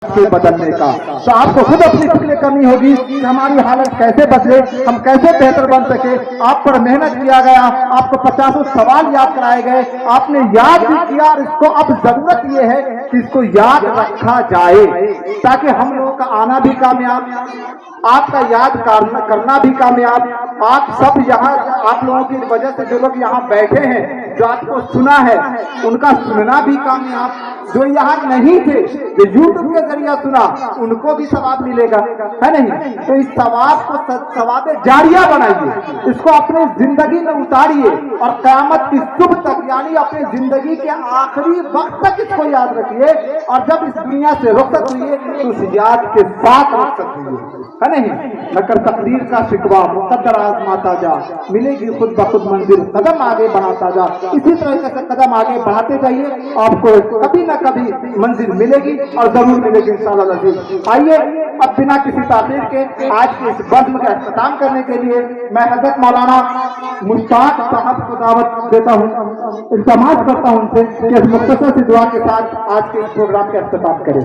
سے بدلنے کا. تو آپ کو خود اپنی فکر کرنی ہوگی کہ ہماری حالت کیسے بدلے, ہم کیسے بہتر بن سکے. آپ پر محنت کیا گیا, آپ کو 50 سوال یاد کرائے گئے, آپ نے یاد بھی کیا, اور اس کو اب ضرورت یہ ہے کہ اس کو یاد رکھا جائے تاکہ ہم لوگوں کا آنا بھی کامیاب, آپ کا یاد کرنا بھی کامیاب. آپ سب یہاں, آپ لوگوں کی وجہ سے جو لوگ یہاں بیٹھے ہیں, جو آپ کو سنا ہے, ان کا سننا بھی کامیاب. جو یہاں نہیں تھے, جو یوٹیوب کے ذریعہ سنا, ان کو بھی ثواب ملے گا, ہے نہیں؟ تو اس ثواب کو ثواب جاریہ بنائیے, اس کو اپنے زندگی میں اتاریے, اور قیامت کی صبح تک, یعنی اپنی زندگی کے آخری وقت تک اس کو یاد رکھیے, اور جب اس دنیا سے رخصت ہوئیے تو اس یاد کے ساتھ رخصت ہوئیے, ہے نہیں؟ نہ کر تقدیر کا شکوہ, مقدر آزماتا جا, ملے گی خود بخود منزل, قدم آگے بڑھاتا جا. اسی طرح سے قدم آگے بڑھاتے جائیے, آپ کو کبھی نہ کبھی منزل ملے گی, اور ضرور ملے گی انشاءاللہ العزیز. آئیے اب بنا کسی تاخیر کے آج کے اس بزم کا اختتام کرنے کے لیے میں حضرت مولانا مشتاق صاحب کو دعوت دیتا ہوں, التماس کرتا ہوں ان سے کہ اس مختصر سی دعا کے ساتھ آج کے اس پروگرام کا اختتام کریں.